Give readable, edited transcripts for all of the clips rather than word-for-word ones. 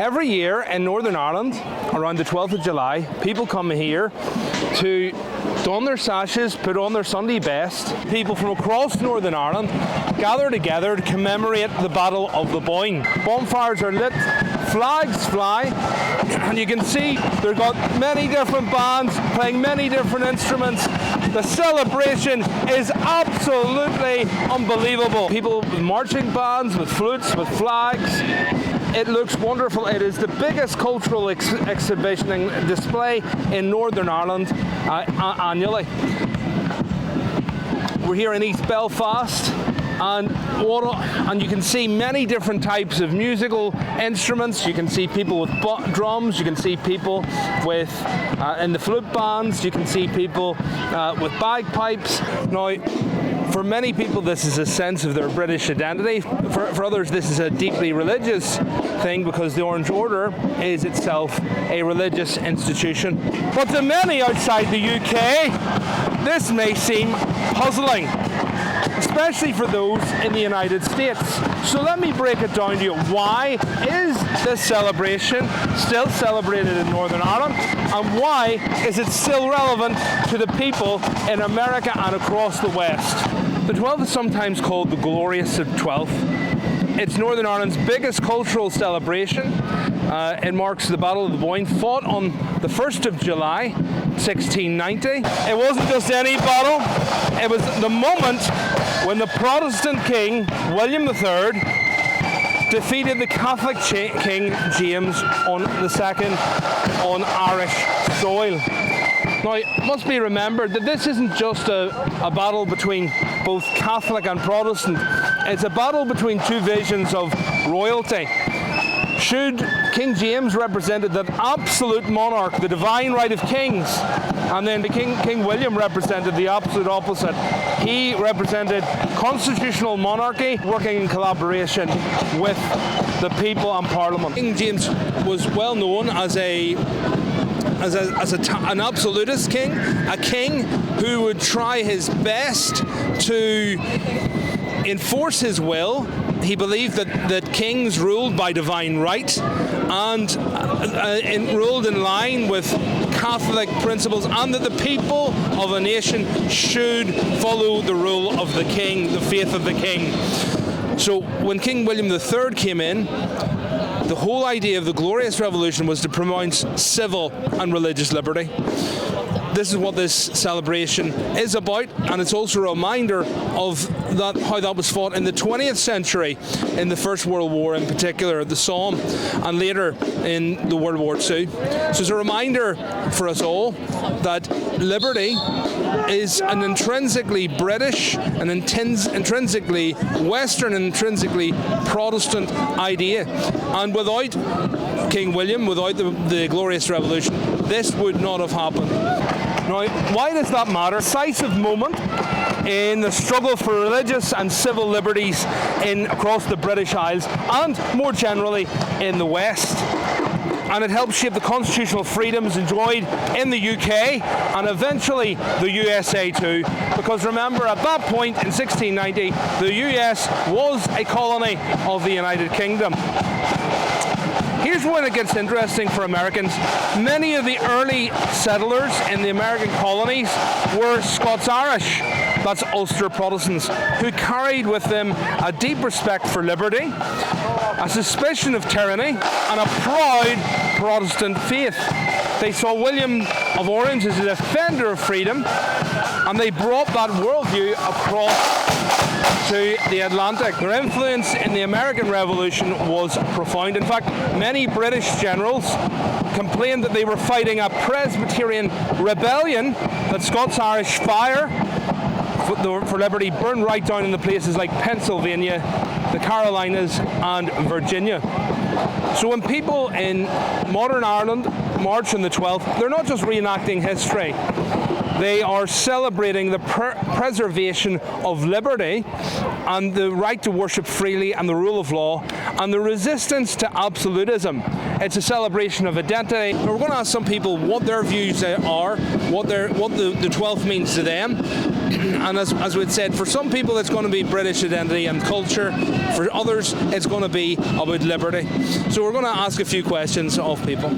Every year in Northern Ireland, around the 12th of July, people come here to don their sashes, put on their Sunday best. People from across Northern Ireland gather together to commemorate the Battle of the Boyne. Bonfires are lit, flags fly, and you can see they've got many different bands playing many different instruments. The celebration is absolutely unbelievable. People with marching bands, with flutes, with flags. It looks wonderful. It is the biggest cultural exhibition and display in Northern Ireland annually. We're here in East Belfast, and you can see many different types of musical instruments. You can see people with drums. You can see people with in the flute bands. You can see people with bagpipes. Now, for many people, this is a sense of their British identity. For others, this is a deeply religious thing because the Orange Order is itself a religious institution. But to many outside the UK, this may seem puzzling, especially for those in the United States. So let me break it down to you. Why is this celebration still celebrated in Northern Ireland, and why is it still relevant to the people in America and across the West? The 12th is sometimes called the Glorious 12th. It's Northern Ireland's biggest cultural celebration. It marks the Battle of the Boyne, fought on the 1st of July, 1690. It wasn't just any battle, it was the moment when the Protestant king, William III, defeated the Catholic King James on the 2nd on Irish soil. Now, it must be remembered that this isn't just a battle between both Catholic and Protestant. It's a battle between two visions of royalty. Should King James represented that absolute monarch, the divine right of kings, and then King William represented the absolute opposite. He represented constitutional monarchy working in collaboration with the people and Parliament. King James was well known as an absolutist king, a king who would try his best to enforce his will. He believed that kings ruled by divine right and ruled in line with Catholic principles, and that the people of a nation should follow the rule of the king, the faith of the king. So when King William III came in, the whole idea of the Glorious Revolution was to pronounce civil and religious liberty. This is what this celebration is about, and it's also a reminder of how that was fought in the 20th century, in the First World War in particular, the Somme, and later in the World War II. So it's a reminder for us all that liberty is an intrinsically British, an intrinsically Western, and intrinsically Protestant idea. And without King William, without the Glorious Revolution, this would not have happened. Now, why does that matter? Decisive moment in the struggle for religious and civil liberties across the British Isles and more generally in the West. And it helped shape the constitutional freedoms enjoyed in the UK and eventually the USA too. Because remember, at that point in 1690, the US was a colony of the United Kingdom. Here's when it gets interesting for Americans. Many of the early settlers in the American colonies were Scots-Irish, that's Ulster Protestants, who carried with them a deep respect for liberty, a suspicion of tyranny, and a proud Protestant faith. They saw William of Orange as a defender of freedom, and they brought that worldview across to the Atlantic. Their influence in the American Revolution was profound. In fact, many British generals complained that they were fighting a Presbyterian rebellion, that Scots-Irish fire for liberty burned right down in the places like Pennsylvania, the Carolinas, and Virginia. So when people in modern Ireland march on the 12th, they're not just reenacting history. They are celebrating the preservation of liberty and the right to worship freely and the rule of law and the resistance to absolutism. It's a celebration of identity. We're going to ask some people what their views are, what the 12th means to them. And as we'd said, for some people it's going to be British identity and culture. For others, it's going to be about liberty. So we're going to ask a few questions of people.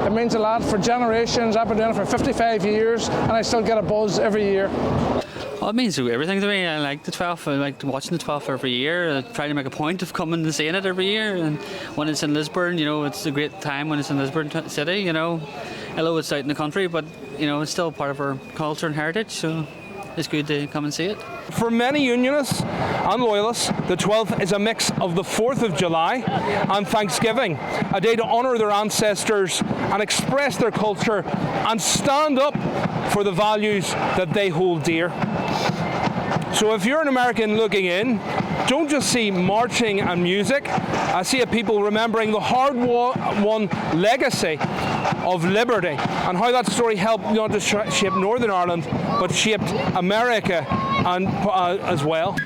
It means a lot for generations. I've been doing it for 55 years and I still get a buzz every year. Well, it means everything to me. I like the 12th. I like watching the 12th every year. I try to make a point of coming and seeing it every year. And when it's in Lisburn, it's a great time when it's in Lisburn City, Although it's out in the country, but, it's still part of our culture and heritage. So it's good to come and see it. For many Unionists and Loyalists, the 12th is a mix of the 4th of July and Thanksgiving, a day to honour their ancestors and express their culture and stand up for the values that they hold dear. So if you're an American looking in, don't just see marching and music. I see people remembering the hard-won legacy of liberty and how that story helped not just shape Northern Ireland, but shaped America and as well.